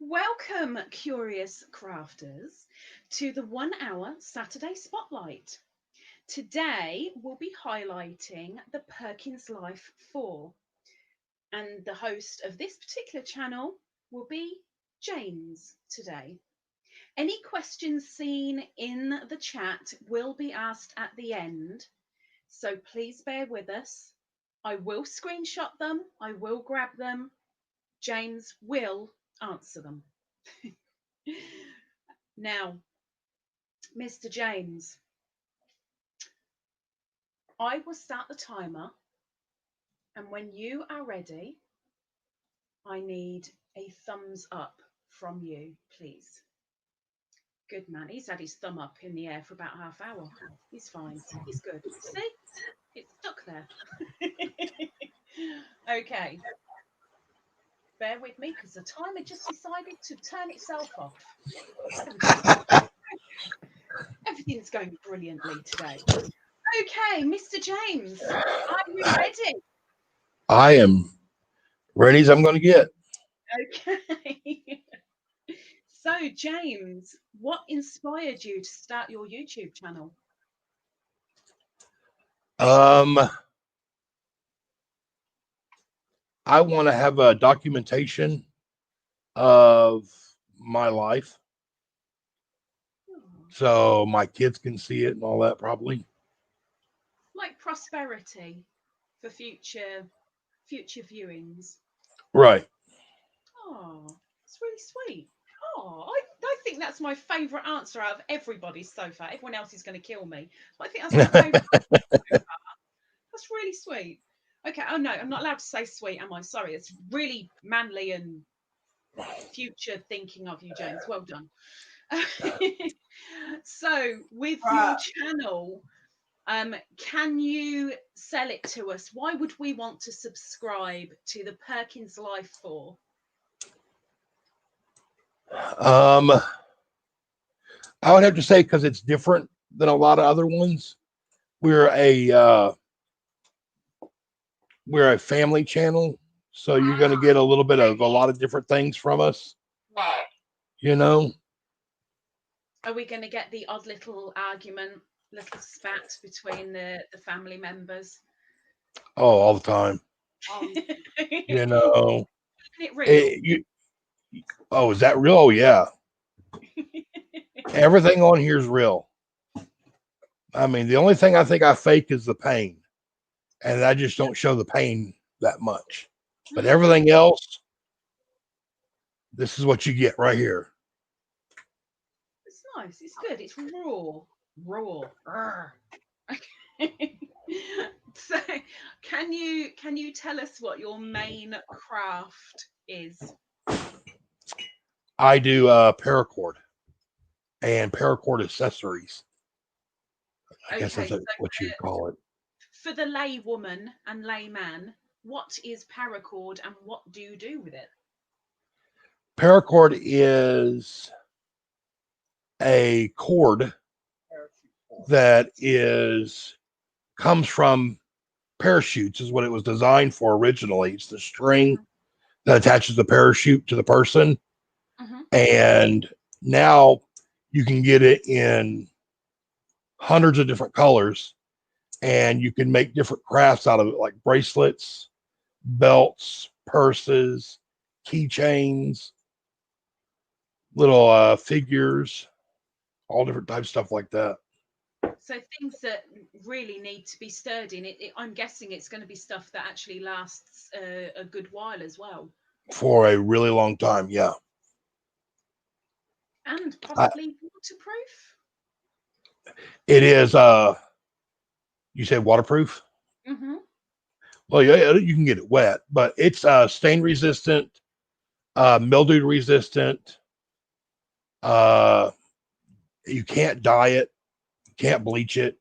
Welcome, curious crafters, to the 1 hour Saturday Spotlight. Today we'll be highlighting the Perkins Life 4, and the host of this particular channel will be James today. Any questions seen in the chat will be asked at the end, so please bear with us. I will screenshot them, I will grab them, James will answer them. Now, Mr. James, I will start the timer, and when you are ready, I need a thumbs up from you, please. Good man. He's had his thumb up in the air for about half hour. He's fine. He's good. See? It's stuck there. Okay. Bear with me because the timer just decided to turn itself off. Everything's going brilliantly today. Okay, Mr. James, are you ready? I am ready as I'm going to get. Okay. So, James, what inspired you to start your YouTube channel? Um, I want to have a documentation of my life Oh, so my kids can see it and all that probably. like prosperity for future viewings. Right. Oh, it's really sweet. Oh, I think that's my favourite answer out of everybody so far. Everyone else is going to kill me, but I think that's my favourite answer so far. That's really sweet. Okay. Oh no, I'm not allowed to say sweet, am I? Sorry. It's really manly and future thinking of you, James. Well done. So, with your channel, can you sell it to us? Why would we want to subscribe to the Perkins Life for? um, I would have to say because it's different than a lot of other ones. We're a uh, we're a family channel, so you're going to get a little bit of a lot of different things from us. You know. Are we going to get the odd little argument, little spat between the family members? Oh, all the time. You Keeping know. it real. It, you, oh, is that real? Oh, yeah. Everything on here is real. I mean, the only thing I think I fake is the pain, and I just don't show the pain that much. But Mm, everything else, this is what you get right here. it's nice. It's good. It's raw. Raw. Arr. So, can you tell us what your main craft is? I do paracord and paracord accessories. I guess Okay, that's so what you'd call it. for the laywoman and layman, what is paracord and what do you do with it? Paracord is a cord that is comes from parachutes, is what it was designed for originally. It's the string Mhm, that attaches the parachute to the person. mhm. And now you can get it in hundreds of different colors and you can make different crafts out of it, like bracelets, belts, purses, keychains, little figures, all different types of stuff like that So things that really need to be stirred in it. I'm guessing it's going to be stuff that actually lasts a good while as well, for a really long time. Yeah. and I, possibly waterproof. it is, you said waterproof? Hmm. Well, yeah, you can get it wet, but it's stain resistant, mildew resistant. Uh, you can't dye it, you can't bleach it,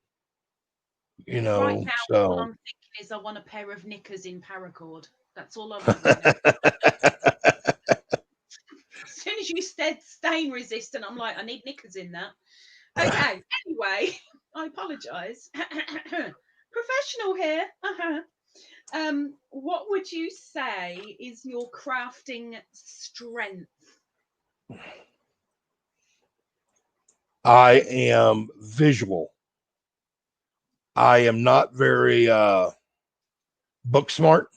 Right now, all so I'm thinking is I want a pair of knickers in paracord. That's all I want right now. As soon as you said stain resistant, I'm like, I need knickers in that. Okay. Anyway, I apologise. Professional here. Uh-huh. What would you say is your crafting strength? I am visual. I am not very book smart,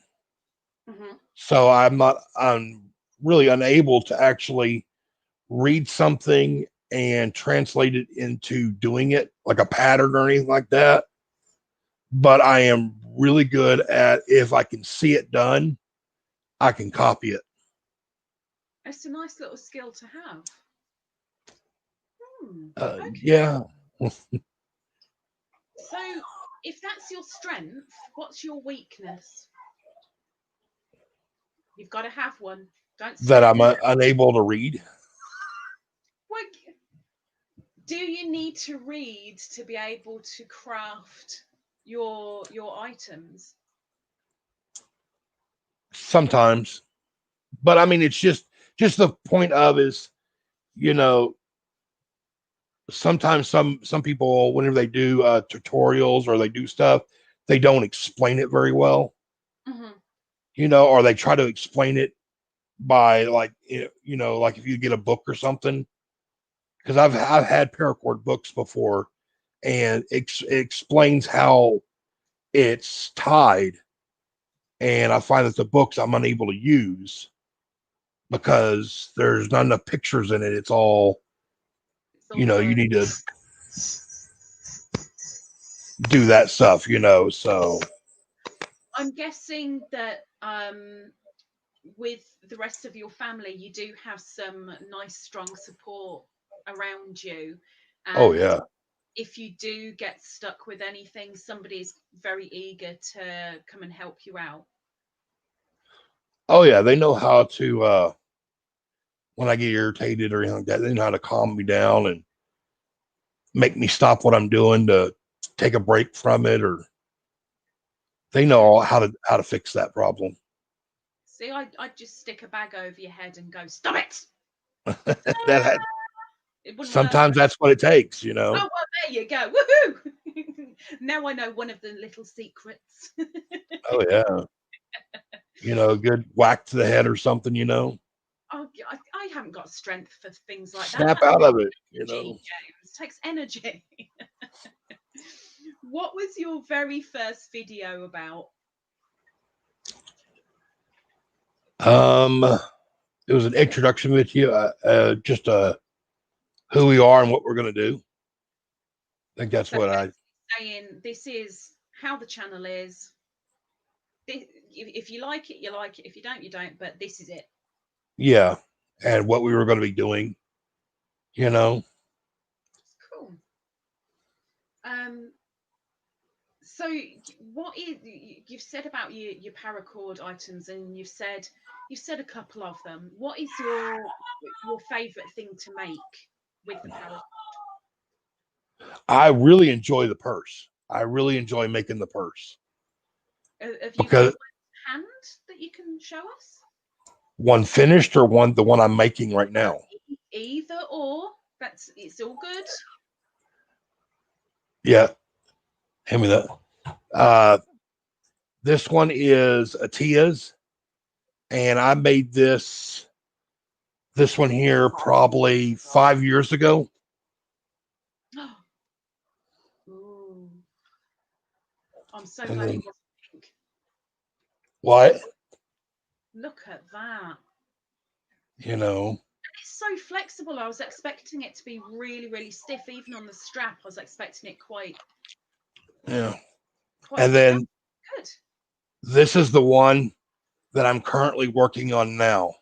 Hmm. so I'm really unable to actually read something and translate it into doing it like a pattern or anything like that. But I am really good at, if I can see it done, I can copy it. It's a nice little skill to have. Hmm. Okay. Yeah, So, if that's your strength, what's your weakness? You've got to have one. Don't that stop I'm now. unable to read. What, do you need to read to be able to craft your items? Sometimes, but I mean, it's just the point of is, you know, sometimes some people, whenever they do tutorials or they do stuff, they don't explain it very well, Hmm. or they try to explain it by like, like if you get a book or something, because I've had paracord books before, and it explains how it's tied, and I find that the books I'm unable to use because there's not enough pictures in it. It's all, It's all you word. need to do that stuff, so I'm guessing that with the rest of your family, you do have some nice, strong support around you. oh And yeah. if you do get stuck with anything, somebody's very eager to come and help you out. Oh yeah, they know how to when I get irritated or anything like that, they know how to calm me down and make me stop what I'm doing to take a break from it, or they Yeah. know how to fix that problem. See, I'd just stick a bag over your head and go, stop it. that It wouldn't work. sometimes that's what it takes. Oh, well, there you go. Woohoo. Now I know one of the little secrets. Oh yeah. Good whack to the head or something. Oh, I haven't got strength for things like that. Snap That's out of it. energy, James. It takes energy. What was your very first video about? Um, it was an introduction video, just who we are and what we're gonna do. I think that's So what I. saying this is how the channel is. If you like it, you like it. If you don't, you don't. But this is it. Yeah, and what we were going to be doing. You know. It's cool. Um, so what is you've said about your paracord items, and you've said a couple of them. What is your favorite thing to make with the paracord? I really enjoy the purse. I really enjoy making the purse Have you got because one in hand that you can show us? one finished or the one I'm making right now. Either or. That's it's all good. Yeah, hand me that. Uh, this one is Atia's, and I made this one here probably 5 years ago. Ooh, I'm so And glad then it wasn't pink. what? Look at that. You know, It's so flexible. I was expecting it to be really, really stiff. Even on the strap, I was expecting it yeah. quite And stiff. That's then good. this is the one that I'm currently working on now.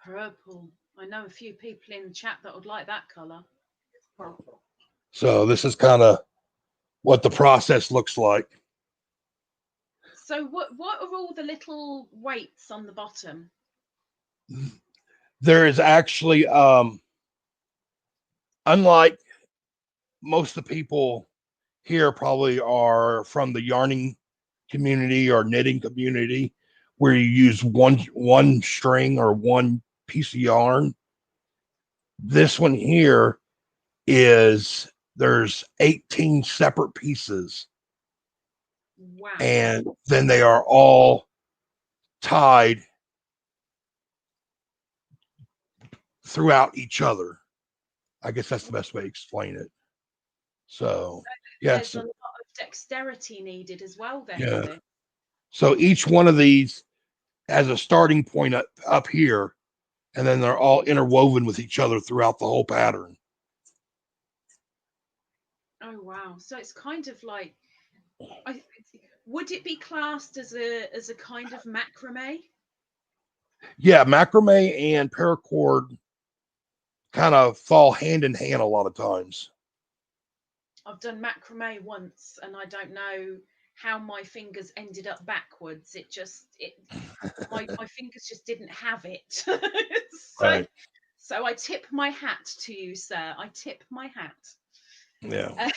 Purple. I know a few people in the chat that would like that color. So this is kind of what the process looks like. So what are all the little weights on the bottom? There is actually, unlike most of the people here probably are from the yarning community or knitting community, where you use one string or one piece of yarn. This one here is there's 18 separate pieces, Wow. and then they are all tied throughout each other. I guess that's the best way to explain it. So, There's yes, a lot of dexterity needed as well then in yeah. this. So each one of these has a starting point up here, and then they're all interwoven with each other throughout the whole pattern. Oh wow. So it's kind of like I would it be classed as a kind of macrame? Yeah, macrame and paracord kind of fall hand in hand a lot of times. I've done macrame once and I don't know how my fingers ended up backwards. It my fingers just didn't have it. so Right. so I tip my hat to you, sir. I tip my hat. Yeah.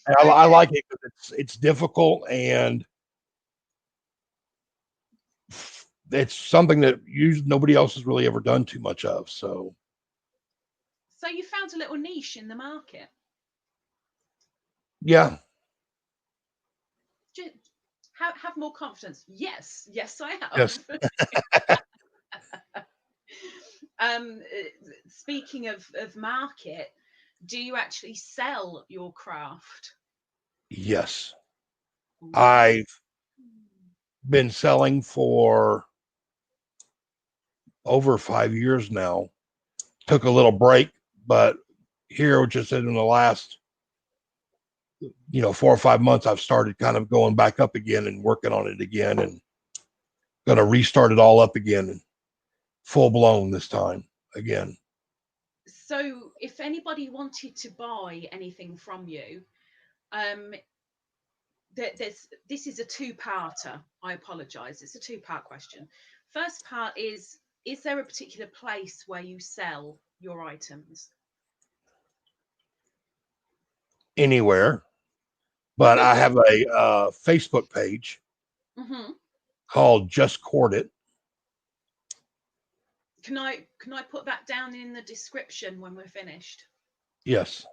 Uh, I okay. like it because it's difficult and it's something that nobody else has really ever done too much of. So So you found a little niche in the market. yeah, Have more confidence. Yes, I yes, have. Speaking of market, do you actually sell your craft? yes. Ooh. I've been selling for over 5 years now. Took a little break, but here just in the last 4 or 5 months, I've started kind of going back up again and working on it again, and going to restart it all up again, full blown this time again. So, if anybody wanted to buy anything from you, um, this is a two-parter. I apologise. It's a two-part question. First part is there a particular place where you sell your items? Anywhere, but I have a Facebook page Hmm. called Just Court It. Can I put that down in the description when we're finished? Yes.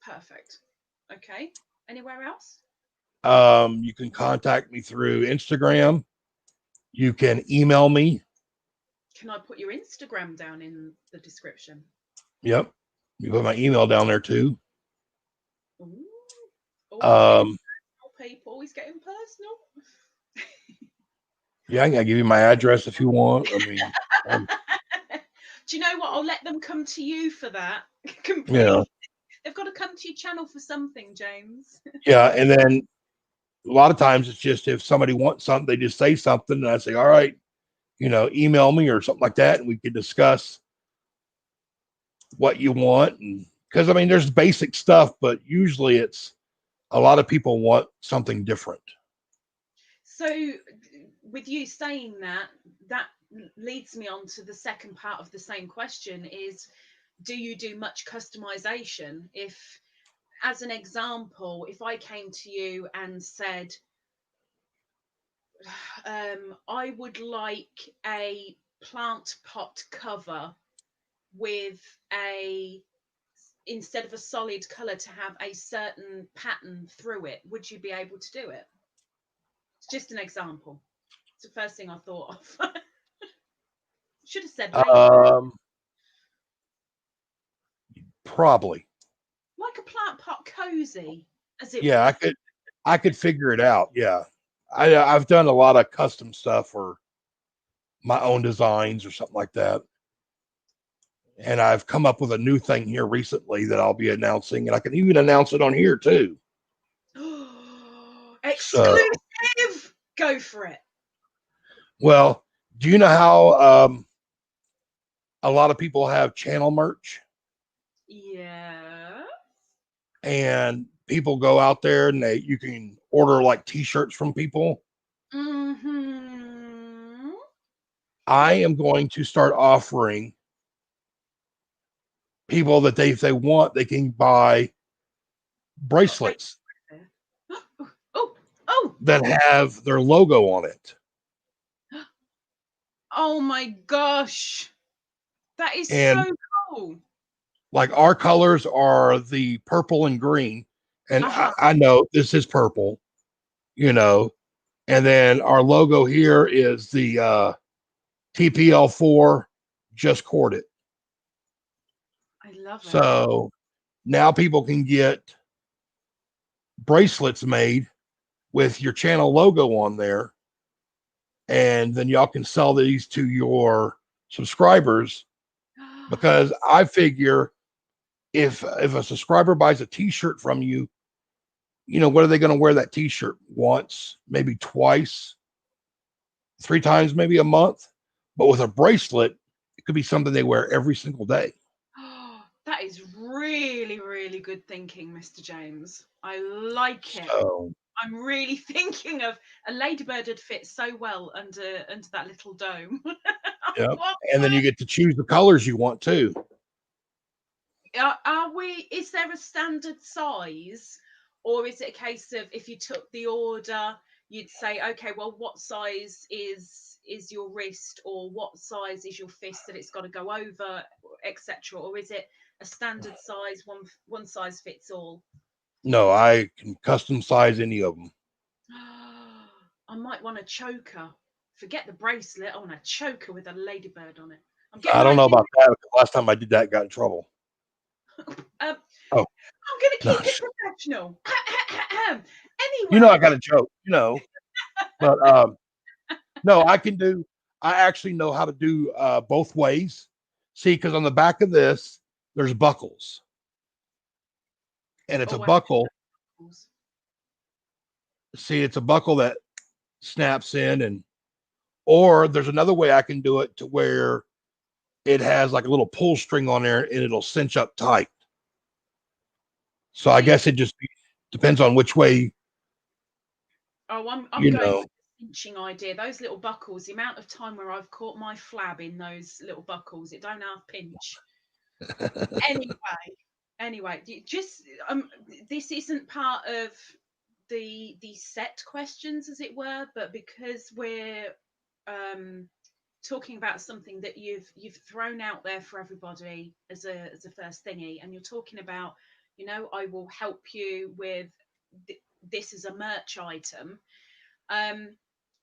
Perfect. Okay. Anywhere else? You can contact me through Instagram. You can email me. Can I put your Instagram down in the description? Yep. You put my email down there too. Ooh. Oh, he's getting Um, personal, people. He's getting personal. yeah, I can give you my address if you want. I mean, Do you know what? I'll let them come to you for that. yeah, Completely. They've got to come to your channel for something, James. yeah. And then a lot of times it's just if somebody wants something, they just say something, and I say, all right, email me or something like that, and we can discuss what you want. And because I mean, there's basic stuff, but usually it's a lot of people want something different. So, with you saying that, that leads me on to the second part of the same question: is do you do much customization? If, as an example, if I came to you and said, I would like a plant pot cover with a instead of a solid color to have a certain pattern through it, would you be able to do it? It's just an example. It's the first thing I thought of. Should have said label. Um, Probably. Like a plant pot cozy, as it Yeah, were. I could figure it out. Yeah. I've done a lot of custom stuff or my own designs or something like that. And I've come up with a new thing here recently that I'll be announcing, and I can even announce it on here too. So, Exclusive. Go for it. well, do you know how a lot of people have channel merch Yeah. and people go out there and you can order like t-shirts from people? Mm-hmm. I am going to start offering people that if they want, they can buy Got red bracelets there. Oh, oh, that have their logo on it. oh my gosh. That is And so cool. like our colors are the purple and green. And Uh-huh. I know this is purple, you know, and then our logo here is the TPL4 just court it. Love it. So now people can get bracelets made with your channel logo on there, and then y'all can sell these to your subscribers. Because I figure if a subscriber buys a T-shirt from you, what are they going to wear that T-shirt once, maybe twice, 3 times, maybe a month? But with a bracelet, it could be something they wear every single day. That is really, really good thinking, Mr. James. I like it. So, I'm really thinking of a ladybird would fit so well under that little dome. yeah. And then you get to choose the colors you want too. Are we? Is there a standard size, or is it a case of if you took the order, you'd say, okay, well, what size is your wrist, or what size is your fist that it's got to go over, etc. Or is it a standard size, one size fits all? No, I can custom size any of them. I might want a choker. Forget the bracelet. I want a choker with a ladybird on it. I'm getting I my don't know opinion. about that. Because last time I did that, got in trouble. Um, Oh, I'm going to no. keep it professional. I Anyway, got a joke, but no, I actually know how to do both ways. See, because on the back of this, there's buckles, and it's a oh, buckle. See, it's a buckle that snaps in, or there's another way I can do it to where it has like a little pull string on there and it'll cinch up tight. So I see. guess it just depends on which way, Oh, I'm you going know. with the cinching idea. Those little buckles. The amount of time where I've caught my flab in those little buckles, it don't half pinch. Anyway, just this isn't part of the set questions, as it were, but because we're um talking about something that you've thrown out there for everybody as a first thingy, and you're talking about, I will help you with this as a merch item. um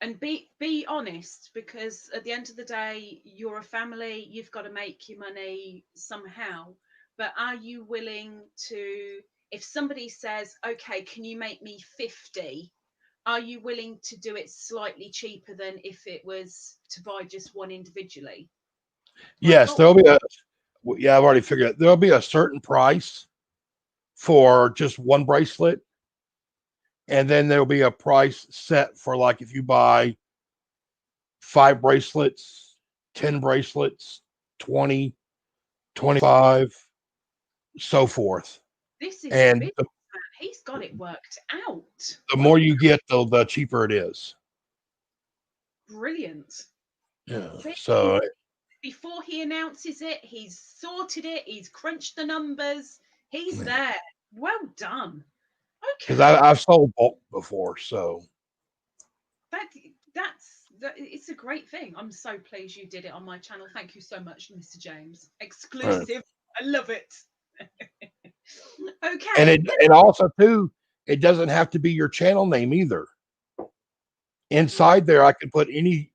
and be honest, because at the end of the day, you're a family, you've got to make your money somehow. But are you willing to, if somebody says, okay, can you make me 50, are you willing to do it slightly cheaper than if it was to buy just one individually? Like, Yes, oh, there'll be yeah, I've already figured it. There'll be a certain price for just one bracelet. And then there'll be a price set for like if you buy 5 bracelets, 10 bracelets, 20, 25, so forth. this is a And business man. He's got it worked out. the Well more you done. get, the cheaper it is. Brilliant. Yeah. See, So, before he announces it, he's sorted it, he's crunched the numbers, he's there. Well done. because Okay. I've sold bulk before. So, That it's a great thing. I'm so pleased you did it on my channel. Thank you so much, Mr. James. uh, Exclusive. I love it. and Okay. and also too, it doesn't have to be your channel name either. Right. Inside there, I can put any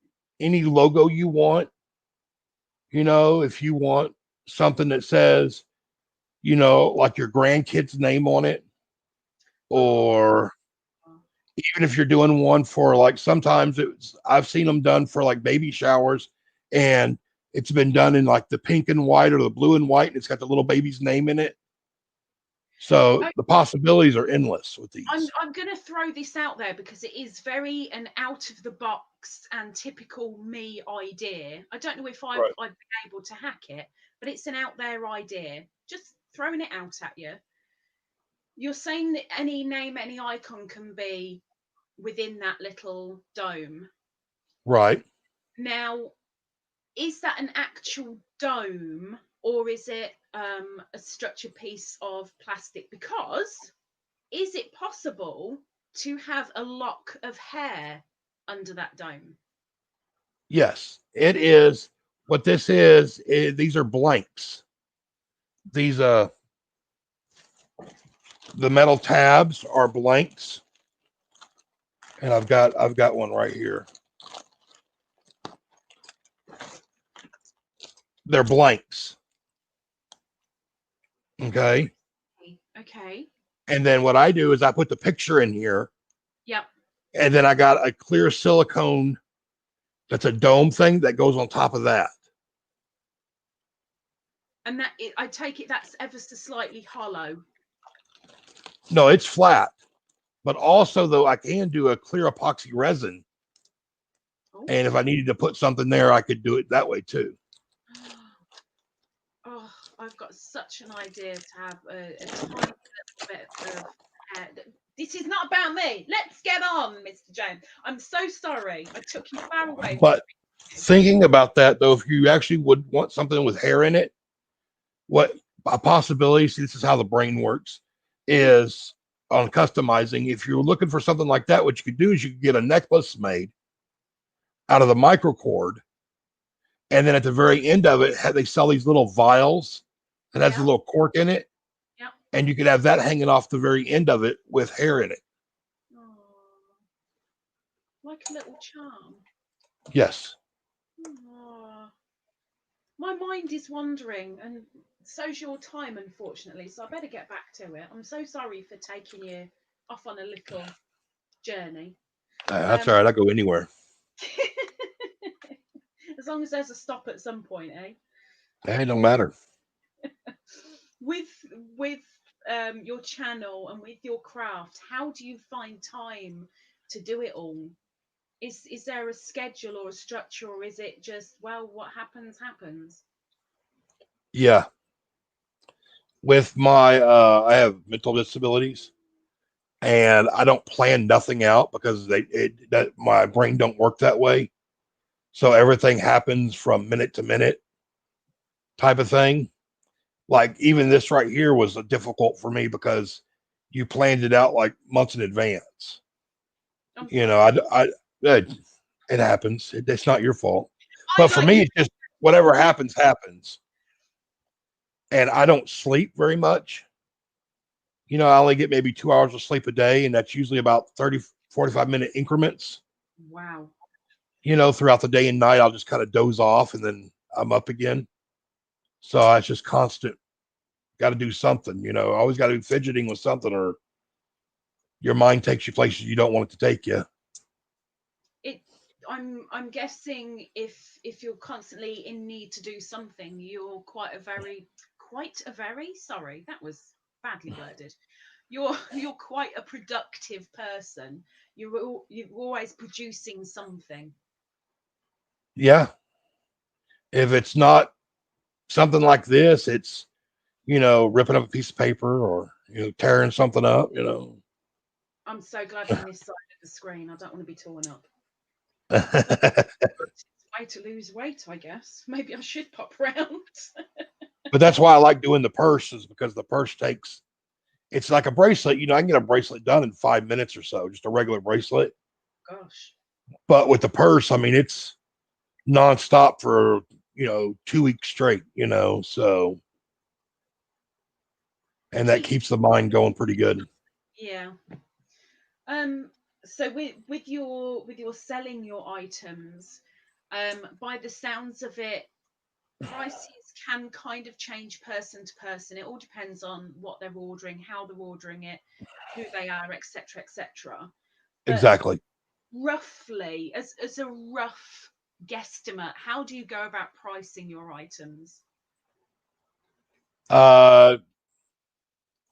logo you want. If you want something that says, like your grandkid's name on it, Oh. or even if you're doing one for like sometimes I've seen them done for like baby showers, and it's been done in like the pink and white or the blue and white, and it's got the little baby's name in it. So the possibilities are endless with I'm these. I'm going to throw this out there because it is very an out of the box and typical me idea. I don't know if Right. I'd be able to hack it, but it's an out there idea. Just throwing it out at you. You're saying that any name, any icon can be within that little dome. Right. Now, is that an actual dome, or is it a structured piece of plastic? Because is it possible to have a lock of hair under that dome? Yes, it is. What this is these are blanks. These the metal tabs are blanks, and I've got one right here. They're blanks. Okay. Okay. And then what I do is I put the picture in here, Yep. and then I got a clear silicone that's a dome thing that goes on top of that. And I take it that's ever so slightly hollow. No, it's flat. But also, though, I can do a clear epoxy resin. Oh. And if I needed to put something there, I could do it that way too. Oh, I've got such an idea to have a tiny little bit of. This is not about me. Let's get on, Mr. James. I'm so sorry. I took you far away from But you. thinking about that, though, if you actually would want something with hair in it, what a possibility, see, this is how the brain works, Mhm. is on customizing. If you're looking for something like that, what you could do is you could get a necklace made out of the microcord. And then at the very end of it, they sell these little vials that has a Yeah, little cork in it. yeah. And you could have that hanging off the very end of it with hair in it. Oh, like a little charm. Yes. Oh, my mind is wandering, and so's your time, unfortunately. So I better get back to it. I'm so sorry for taking you off on a little journey. That's Um, all right. I go anywhere. as long as there's a stop at some point, eh? It don't matter. with with your channel and with your craft, how do you find time to do it all? Is there a schedule or a structure, or is it just, well, what happens happens? Yeah. With my, I have mental disabilities, and I don't plan nothing out because that my brain don't work that way. So everything happens from minute to minute type of thing. Like even this right here was difficult for me because you planned it out like months in advance. I'm You know, sorry. it, it happens. It's not your fault. I But for like me, you. it's just whatever happens, happens. And I don't sleep very much. You know, I only get maybe 2 hours of sleep a day, and that's usually about 30, 45-minute increments. Wow. You know, throughout the day and night, I'll just kind of doze off and then I'm up again. So it's just constant. Got to do something, you know, always got to be fidgeting with something, or your mind takes you places you don't want it to take you. it I'm guessing if you're constantly in need to do something, you're quite a very sorry, that was badly worded. You're quite a productive person. You're always producing something. Yeah. If it's not something like this, it's, you know, ripping up a piece of paper or, you know, tearing something up, you know. I'm so glad I'm this side of the screen. I don't want to be torn up. But But it's a way to lose weight, I guess. Maybe I should pop round. that's why I like doing the purse, is because the purse takes, it's like a bracelet. You know, I can get a bracelet done in 5 minutes or so, just a regular bracelet. Gosh. But with the purse, I mean, it's nonstop for, you know, 2 weeks straight, you know, so, and Do that you, keeps the mind going pretty good. yeah. Um, so with your selling your items, by the sounds of it, prices can kind of change person to person. It all depends on what they're ordering, how they're ordering it, who they are, etc., etc. But Exactly. roughly, as a rough guesstimate, how do you go about pricing your items? Uh,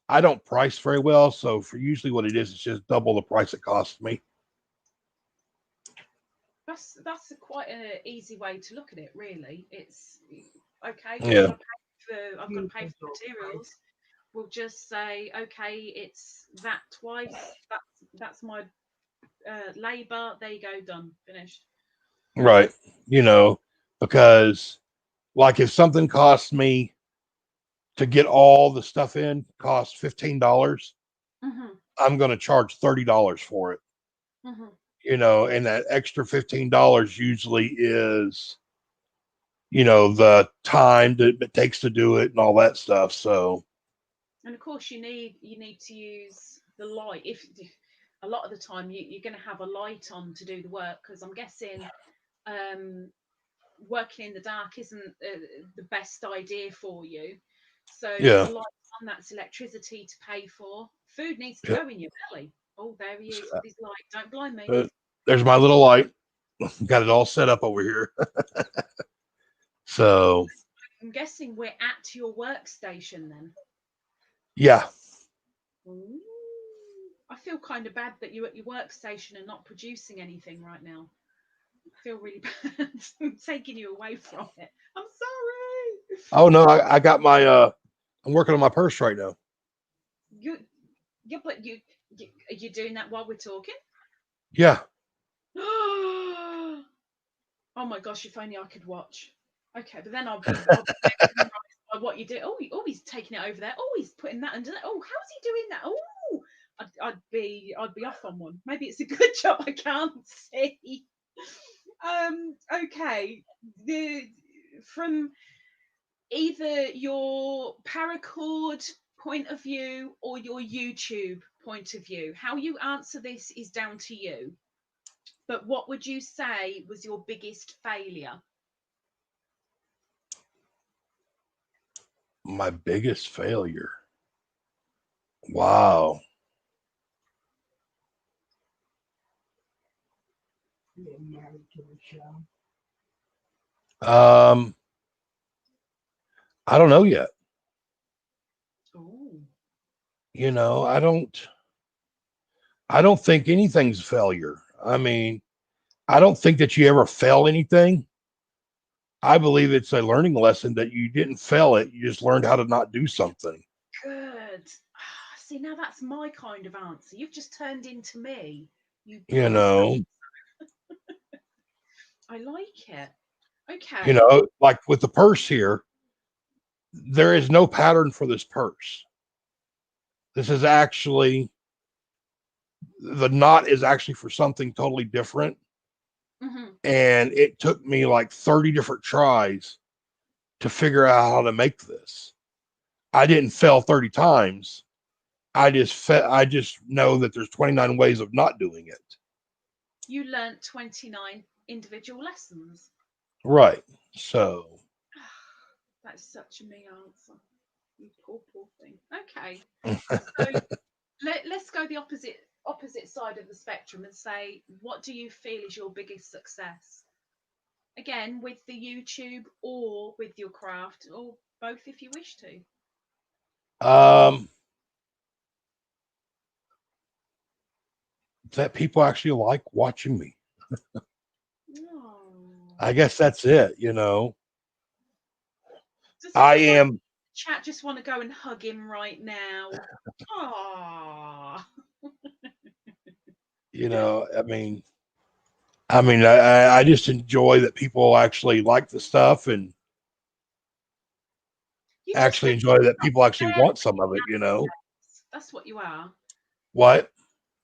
I don't price very well, so for usually what it is, it's just double the price it costs me. That's quite an easy way to look at it, really. It's okay. I've Yeah. got to pay for materials. We'll just say, okay, it's that twice. That's my labour. There you go, done, finished. Right. You know, because like if something costs me to get all the stuff in costs $15, Hmm. I'm going to charge $30 for it. Hmm. You know, and that extra $15 usually is, you know, the time that it takes to do it and all that stuff. So And of course, you need to use the light. If a lot of the time you're going to have a light on to do the work, because I'm guessing um, working in the dark isn't the best idea for you. So Yeah. the lights on, that's electricity to pay for. Food needs to Yeah. go in your belly. Oh, there he is with his light. Don't blind me. Uh, there's my little light. Got it all set up over here. So I'm guessing we're at your workstation then. yeah. Ooh. I feel kind of bad that you're at your workstation and not producing anything right now. I feel really bad. I'm taking you away from it. I'm sorry. Oh no, I got my I'm working on my purse right now. You, yeah, but you are you doing that while we're talking? Yeah. Oh my gosh! If only I could watch. Okay, but then I'll be mesmerised by what you do. Oh, he's taking it over there. Oh, he's putting that under there. Oh, how's he doing that? Oh, I'd be off on one. Maybe it's a good job I can't see. Okay. The From either your paracord point of view or your YouTube point of view, how you answer this is down to you. But what would you say was your biggest failure? My biggest failure. Wow. Um, I don't know yet. Oh, I don't think anything's failure. I mean, I don't think that you ever fail anything. I believe it's a learning lesson that you didn't fail it. You just learned how to not do something. good. See, now that's my kind of answer. You've just turned into me. You You poor stuff. know, I like it. Okay. like with the purse here, there is no pattern for this purse. This is actually the knot is actually for something totally different. Hmm. And it took me like 30 different tries to figure out how to make this. I didn't fail 30 times. I just know that there's 29 ways of not doing it. You learnt 29 individual lessons. Right. So, That's such a me answer. You poor thing. Okay. So let's go the opposite side of the spectrum and say, what do you feel is your biggest success? Again, with the YouTube or with your craft, or both if you wish to. um, that people actually like watching me. Oh. I guess that's it. Does I everybody am, in the chat just want to go and hug him right now? Ah. I mean, I just enjoy that people actually like the stuff and You're just actually a enjoy that big people actually bear want some of it. nowadays. That's what you are. What?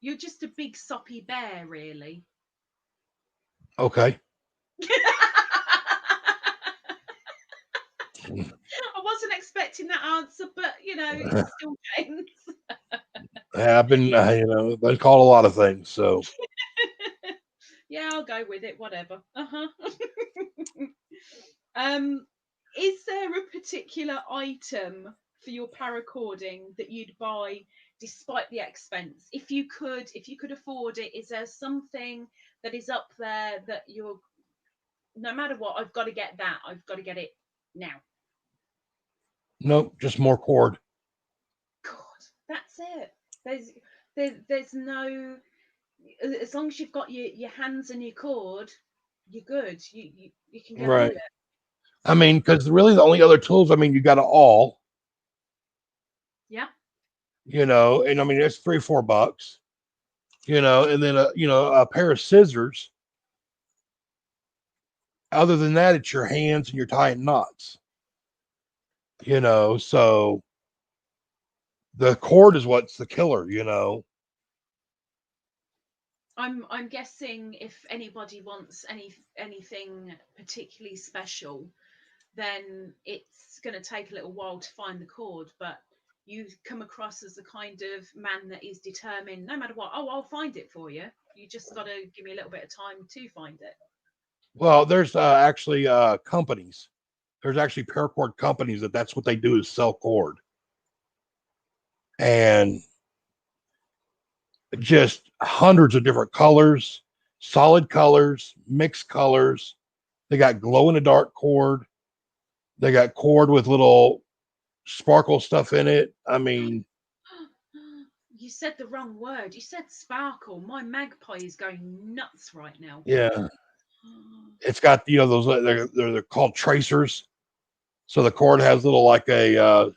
You're just a big soppy bear, really. Okay. I wasn't expecting that answer, but it still James. I've been called a lot of things. So, Yeah, I'll go with it. Whatever. um, is there a particular item for your paracording that you'd buy despite the expense? If you could afford it, is there something that is up there that you're no matter what, I've got to get that. I've got to get it now. nope, just more cord. God, that's it. There's no as long as you've got your hands and your cord, you're good. You can get on Right. with it. I mean, because really the only other tools, I mean, you got a awl, Yeah. and I mean, it's $3 or $4, and then a pair of scissors. Other than that, it's your hands and you're tying knots, so the cord is what's the killer. I'm guessing if anybody wants anything particularly special, then it's going to take a little while to find the cord. But you come across as the kind of man that is determined, no matter what. Oh, I'll find it for you. You just got to give me a little bit of time to find it. Well, there's actually companies. There's actually paracord companies that's what they do is sell cord, and just hundreds of different colors, solid colors, mixed colors. They got glow in the dark cord. They got cord with little sparkle stuff in it. I mean, You said the wrong word. You said sparkle. My magpie is going nuts right now. yeah, it's got those they're called tracers. So the cord has little like a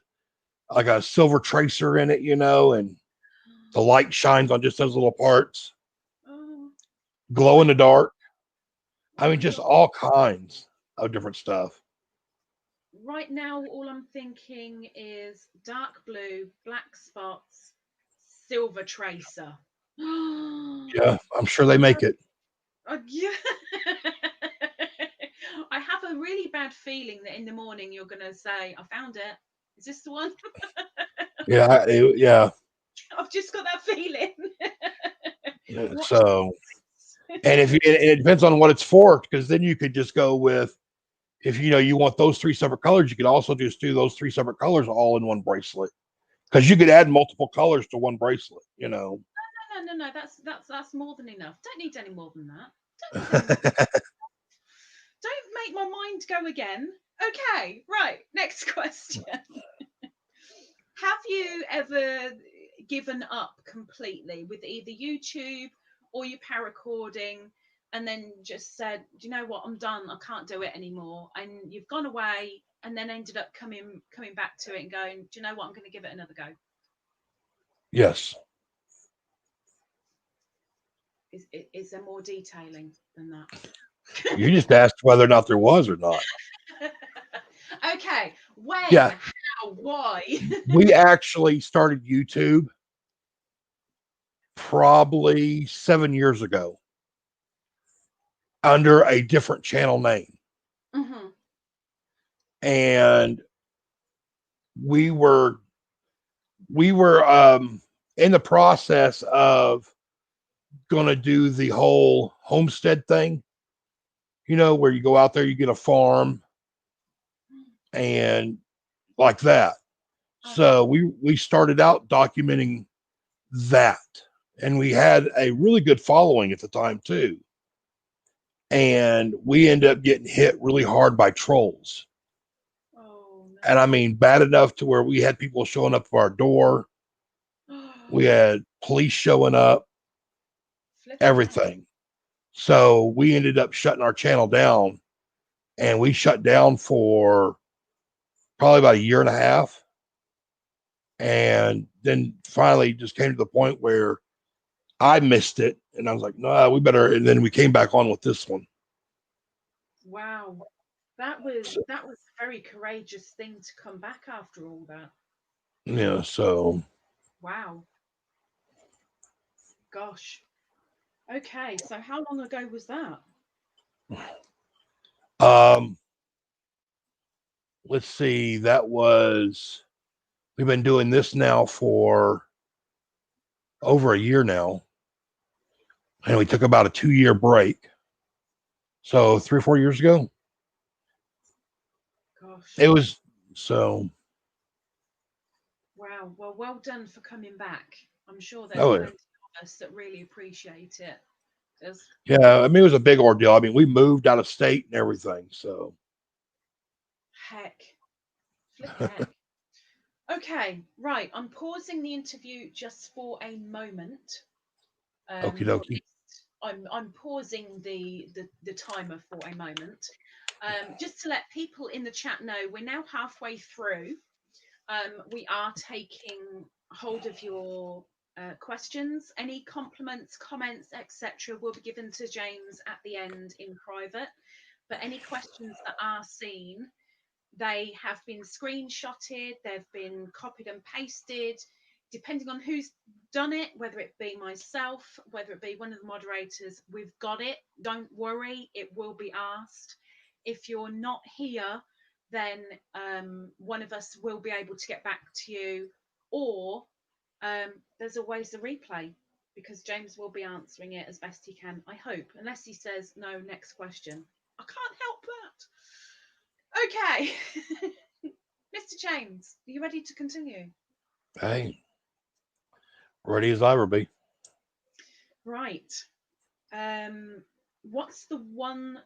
silver tracer in it, and the light shines on just those little parts. Oh, Glow in right, the dark. I mean, just look, all kinds of different stuff. right now, all I'm thinking is dark blue, black spots, silver tracer. Yeah, I'm sure they make it. Yeah. I have a really bad feeling that in the morning you're going to say, I found it. Is this the one? Yeah. I've just got that feeling. Watch So, this. and if it depends on what it's for, because then you could just go with if you want those three separate colors, you could also just do those three separate colors all in one bracelet because you could add multiple colors to one bracelet. No. That's more than enough. Don't need any more than that. Don't need any more. Don't make my mind go again. Okay, right. Next question. Have you ever given up completely with either YouTube or your paracording and then just said, do you know what, I'm done, I can't do it anymore, and you've gone away and then ended up coming back to it and going, do you know what, I'm going to give it another go? Yes. Is there more detailing than that? You just asked whether or not there was or not. Okay, when, Yeah. how, why? We actually started YouTube probably 7 years ago under a different channel name. Hmm. And we were in the process of going to do the whole homestead thing, where you go out there, you get a farm and like that. Okay. So we started out documenting that, and we had a really good following at the time too. And we ended up getting hit really hard by trolls. Oh And I mean, bad enough to where we had people showing up to our door. no. We had police showing up, Flipping heck. everything. So we ended up shutting our channel down, and we shut down for probably about a year and a half. And then finally just came to the point where I missed it. And I was like, no, we better. And then we came back on with this one. Wow. That was So, that was a very courageous thing to come back after all that. yeah. So, Wow. Gosh. Okay, so how long ago was that? um, let's see. We've been doing this now for over a year now. And we took about a 2 year break. So 3 or 4 years ago, it Gosh. was so. Wow. Well, well done for coming back. I'm sure there's Oh, yeah. plenty of us that really appreciate it. Because Yeah. I mean, it was a big ordeal. I mean, we moved out of state and everything. So, heck, flipping heck. Okay, right. I'm pausing the interview just for a moment. okie Or at dokie. least I'm pausing the timer for a moment, just to let people in the chat know we're now halfway through. We are taking hold of your questions. Any compliments, comments, etc., will be given to James at the end in private. But any questions that are seen, they have been screenshotted, they've been copied and pasted, depending on who's done it, whether it be myself, whether it be one of the moderators. We've got it. Don't worry, it will be asked. If you're not here, then one of us will be able to get back to you, or there's always the replay because James will be answering it as best he can, I hope, unless he says no, next question. I can't help that. Okay. Mr. James, are you ready to continue? Hey, ready as I ever be. Right. What's the one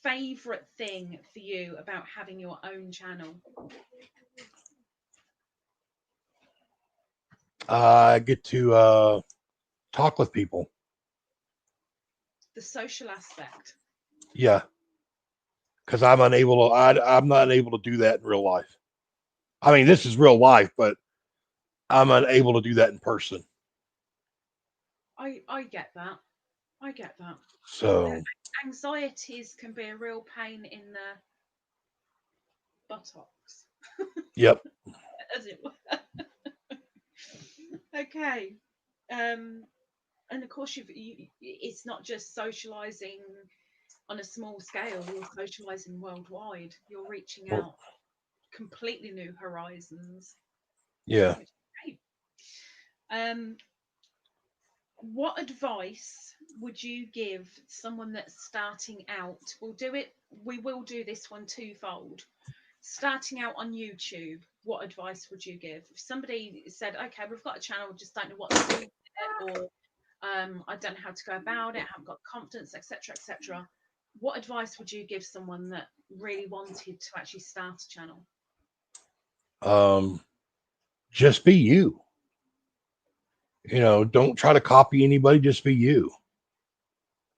favorite thing for you about having your own channel? I get to talk with people. The social aspect. Yeah, because I'm not able to do that in real life. I mean, this is real life, but I'm unable to do that in person. I get that. I get that. Uh, So, Anxieties can be a real pain in the buttocks, yep. as it were. Okay. Um, and of course, it's not just socializing on a small scale, you're socializing worldwide. You're reaching out completely new horizons, Yeah. which is great. Um, what advice would you give someone that's starting out? We will do this one twofold. Starting out on YouTube, what advice would you give? If somebody said, okay, we've got a channel, just don't know what to do with it, or I don't know how to go about it, I haven't got confidence, etc., etc. What advice would you give someone that really wanted to actually start a channel? Um, just be you. Don't try to copy anybody. Just be you.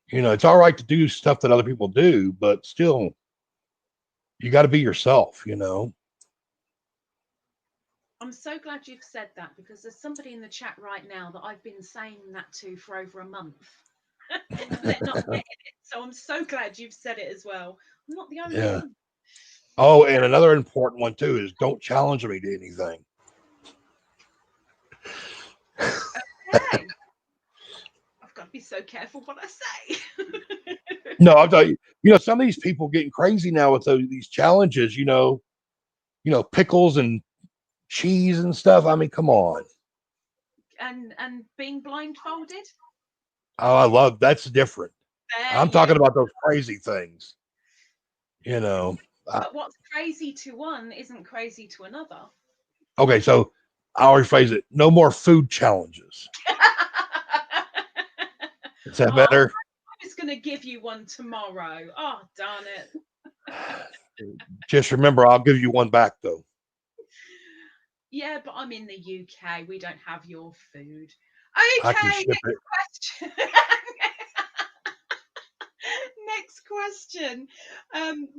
It's all right to do stuff that other people do, but still, you got to be yourself. I'm so glad you've said that because there's somebody in the chat right now that I've been saying that to for over a month. And they're not getting it. So I'm so glad you've said it as well. I'm not the only Yeah. one. Oh, and another important one too is don't challenge me to anything. Okay. I've got to be so careful what I say. No, I'll tell you. Some of these people getting crazy now with these challenges. Pickles and cheese and stuff. I mean, come on. And being blindfolded. Oh, I love that's different. There I'm you talking about those crazy things. You know. I, But what's crazy to one isn't crazy to another. okay, so I'll rephrase it. No more food challenges. Is that Oh, better? I was going to give you one tomorrow. Oh, darn it. Just remember, I'll give you one back though. Yeah, but I'm in the UK. We don't have your food. I can Okay, ship it. next question. Next question.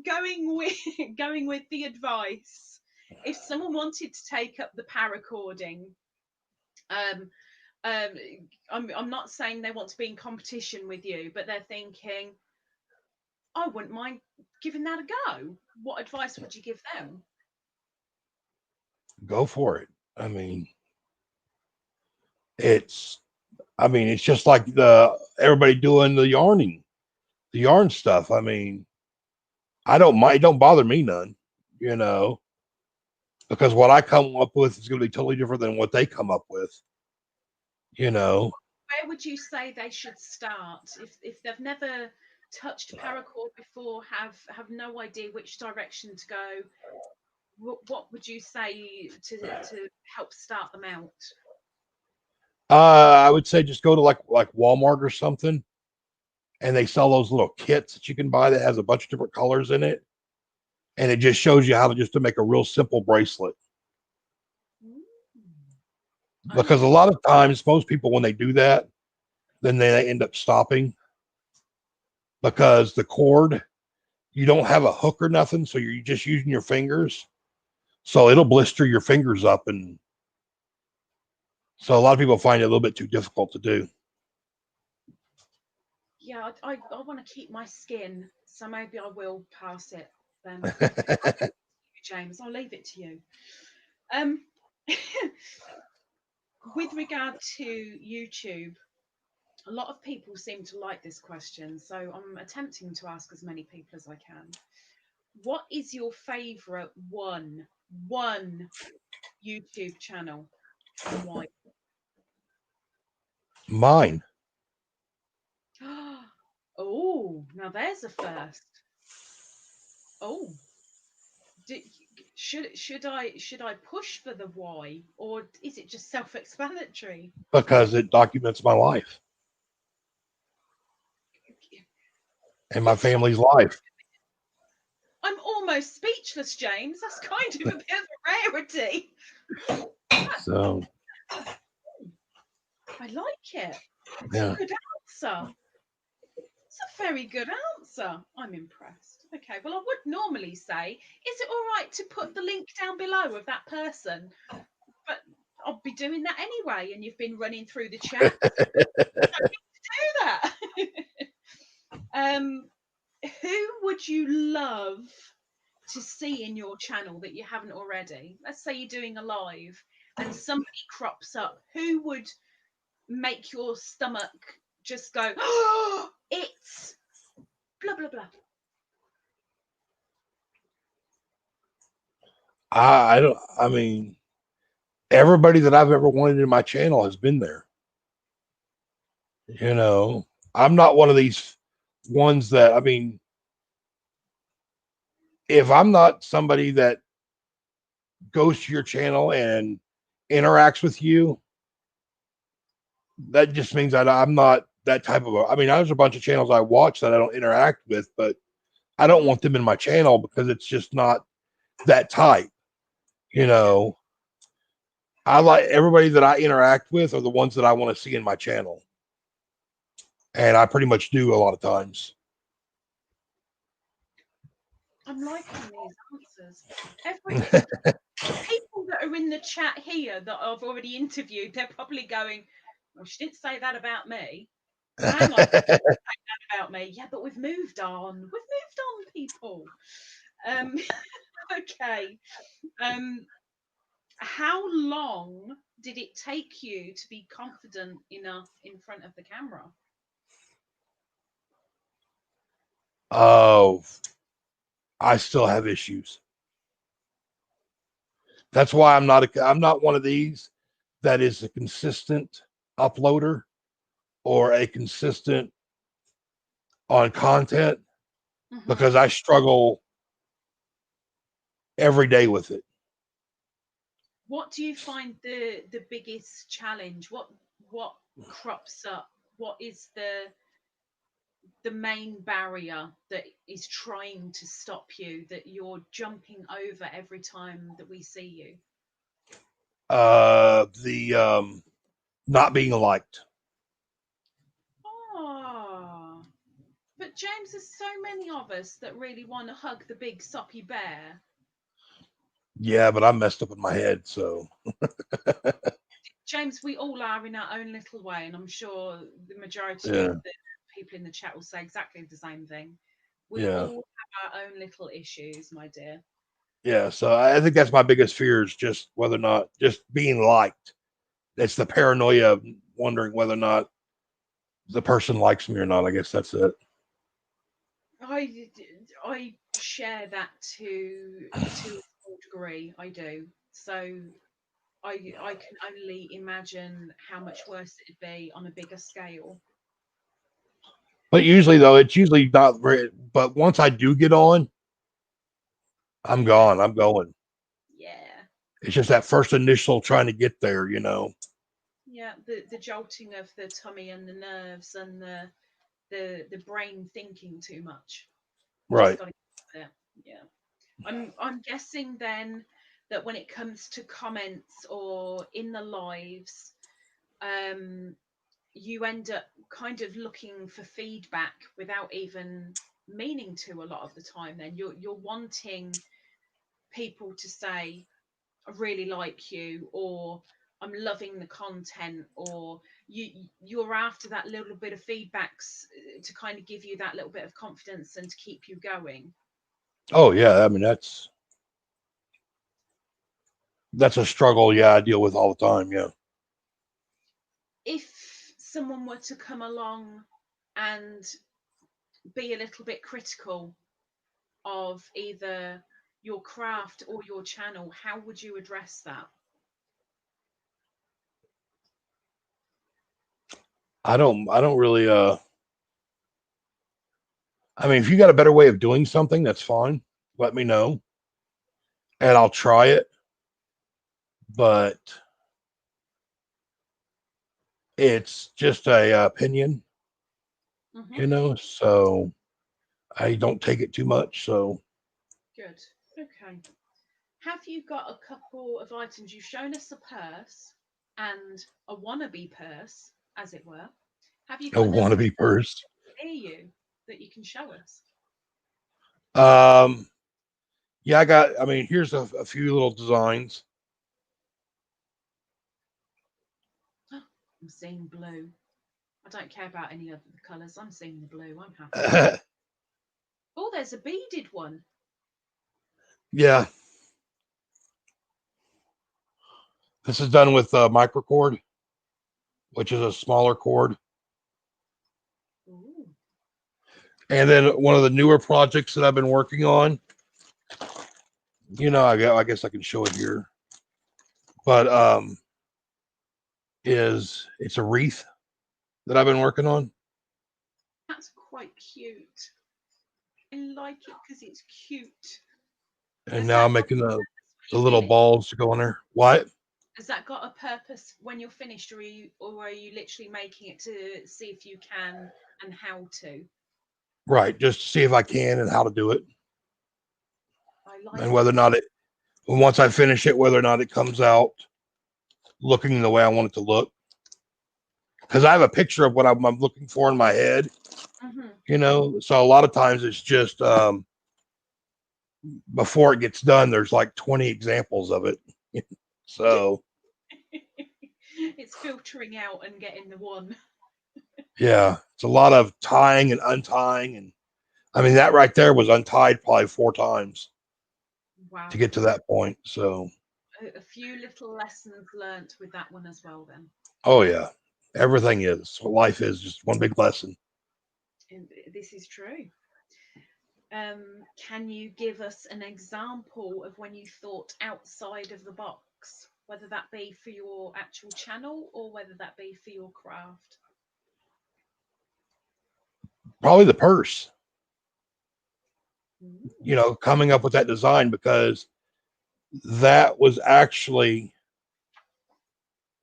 Going with going with the advice. If someone wanted to take up the paracording, um, um, I'm not saying they want to be in competition with you, but they're thinking, I wouldn't mind giving that a go. What advice would you give them? Go for it. I mean, it's. it's just like the everybody doing the yarn stuff. I mean, I don't mind. It don't bother me none. You know, because what I come up with is going to be totally different than what they come up with. You know, Where would you say they should start if they've never touched paracord before, have no idea which direction to go? What would you say to help start them out? I would say just go to like Walmart or something, and they sell those little kits that you can buy that has a bunch of different colors in it, and it just shows you how to make a real simple bracelet. Mm, Because a okay. lot of times, most people when they do that, then they end up stopping because the cord you don't have a hook or nothing, so you're just using your fingers. So it'll blister your fingers up, and so a lot of people find it a little bit too difficult to do. Yeah, I want to keep my skin, so maybe I will pass it then. James, I'll leave it to you. Um, with regard to YouTube, a lot of people seem to like this question, so I'm attempting to ask as many people as I can. What is your favorite one YouTube channel and why? Mine. Oh, now there's a first. Oh. do, should I push for the why, or is it just self-explanatory? because it documents my life and You're my taking. family's life. I'm almost speechless, James. That's kind of a bit of a rarity. So I like it. It's yeah. a good answer. It's a very good answer. I'm impressed. Okay, well, I would normally say, is it all right to put the link down below of that person? But I'll be doing that anyway, and you've been running through the chat. Do that. um, who would you love to see in your channel that you haven't already? Let's say you're doing a live and somebody crops up. Who would make your stomach just go, oh, it's blah, blah, blah? I don't. I mean, everybody that I've ever wanted in my channel has been there. You know, I'm not one of these ones that. I mean, if I'm not somebody that goes to your channel and interacts with you, that just means that I'm not that type of. I mean, there's a bunch of channels I watch that I don't interact with, but I don't Mm. want them in my channel because it's just not that type. You know, I like everybody that I interact with are the ones that I want to see in my channel, and I pretty much do a lot of times. I'm liking these answers. Every the people that are in the chat here that I've already interviewed, they're probably going, "Well, she didn't say that about me." Hang on, about me. Yeah, but we've moved on. We've moved on, people. Um, okay. Um, how long did it take you to be confident enough in front of the camera? Oh, I still have issues. That's why I'm not one of these that is a consistent uploader or a consistent on content Mm-hmm. because I struggle every day with it. What do you find the biggest challenge? What crops up? What is the main barrier that is trying to stop you, that you're jumping over every time that we see you? The not being liked. Oh, but James, there's so many of us that really want to hug the big soppy bear. Yeah, but I'm messed up in my head, so James, we all are in our own little way, and I'm sure the majority of yeah, the people in the chat will say exactly the same thing. We yeah, all have our own little issues, my dear. yeah. So I think that's my biggest fear is just whether or not just being liked. It's the paranoia of wondering whether or not the person likes me or not. I guess that's it. I share that to a small degree. I do. So I can only imagine how much worse it'd be on a bigger scale. But usually, though, it's usually not very. But once I do get on, I'm Yeah, gone. I'm going. yeah, It's just that first initial trying to get there, you know. yeah. The jolting of the tummy and the nerves and the brain thinking too much. Just Right. got to get there. Yeah. I'm guessing then that when it comes to comments or in the lives, um, you end up kind of looking for feedback without even meaning to a lot of the time. Then you're wanting people to say, "I really like you," or "I'm loving the content," or you're after that little bit of feedbacks to kind of give you that little bit of confidence and to keep you going. Oh yeah. I mean, that's a struggle. Yeah, I deal with all the time. Yeah. If someone were to come along and be a little bit critical of either your craft or your channel, how would you address that? I don't really. I mean, if you got a better way of doing something, that's fine. Let me know. and I'll try it, but it's just a opinion, Hmm. so I don't take it too much. So Good. Okay. Have you got a couple of items? You've shown us a purse and a wannabe purse, as it were. Have you I got want another to be first. near you that you can show us? Um, yeah, I mean, here's a few little designs. I'm seeing blue. I don't care about any other colours. I'm seeing the blue. I'm happy. Oh, there's a beaded one. Yeah, this is done with microcord, which is a smaller cord. Ooh. And then one of the newer projects that I've been working on, I guess I can show it here, but is it's a wreath that I've been working on. That's quite cute. I like it because it's cute. And Has now I'm that got making a the purpose when little you finish? balls to go in there. What? Has that got a purpose when you're finished, or are you literally making it to see if you can and how to? Right, just to see if I can and how to do it, I and like whether or it. not it. Once I finish it, whether or not it comes out looking the way I want it to look. Because I have a picture of what I'm looking for in my head, Hmm. So a lot of times it's just before it gets done, there's like 20 examples of it. So It's filtering out and getting the one. yeah, it's a lot of tying and untying, and I mean that right there was untied probably 4 times to Wow. get to that point. So A few little lessons learnt with that one as well, then. oh yeah, everything is what life is, just one big lesson. And this is true. Can you give us an example of when you thought outside of the box, whether that be for your actual channel or whether that be for your craft? Probably the purse, Ooh. coming up with that design because that was actually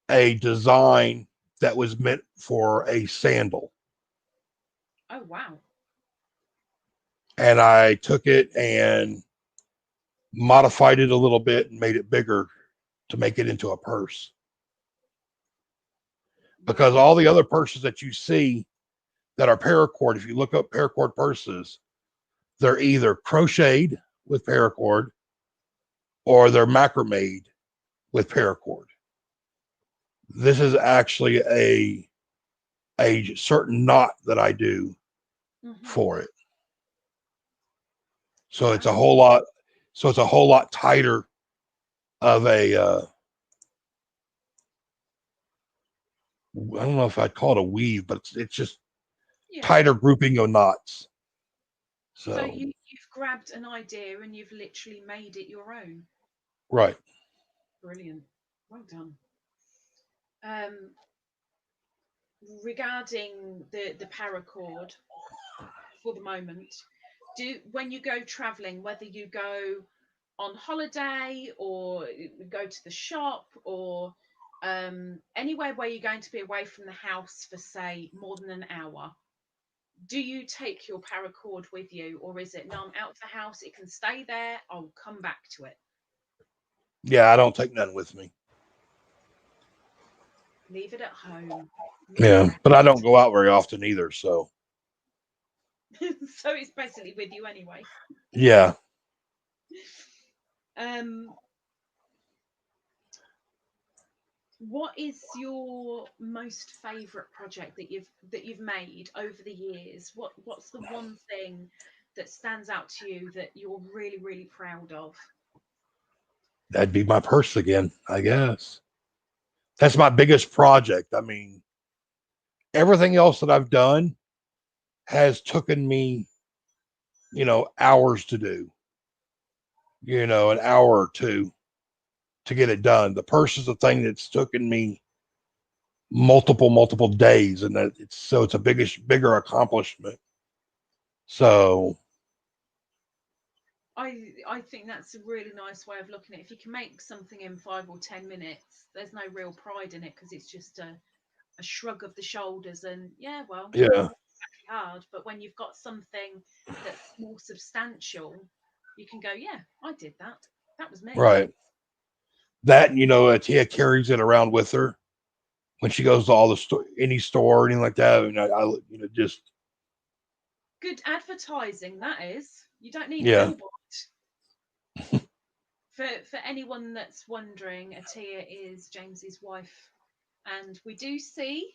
a design that was meant for a sandal. Oh, wow. And I took it and modified it a little bit and made it bigger to make it into a purse. Because Wow. all the other purses that you see that are paracord, if you look up paracord purses, they're either crocheted with paracord or they're macrame with paracord. This is actually a certain knot that I do Hmm. for it. So it's a Wow. whole lot. So it's a whole lot tighter of a. I don't know if I'd call it a weave, but it's just Yeah. tighter grouping of knots. So So you've grabbed an idea and you've literally made it your own. right, Brilliant. Well done. Um, Regarding the paracord for the moment, do when you go traveling, whether you go on holiday or go to the shop or anywhere where you're going to be away from the house for say more than an hour, do you take your paracord with you, or is it no, I'm out of the house, it can stay there, I'll come back to it? yeah, I don't take none with me. Leave it at home, not Yeah, around. but I don't go out very often either. So So it's basically with you anyway. yeah, um what is your most favorite project that you've made over the years? What's the one thing that stands out to you that you're really really proud of? that'd be my purse again, I guess. That's my biggest project. I mean, everything else that I've done has taken me, hours to do, an hour or two to get it done. The purse is the thing that's taken me multiple days, and that it's a bigger accomplishment. So I think that's a really nice way of looking at it. If you can make something in 5 or 10 minutes, there's no real pride in it because it's just a shrug of the shoulders and yeah, well, Yeah, hard. But when you've got something that's more substantial, you can go, yeah, I did that. That was me. right. That, Tia carries it around with her when she goes to all the any store or anything like that. And just Good advertising, that is. You don't need a yeah, billboard. For anyone that's wondering, Atia is James's wife, and we do see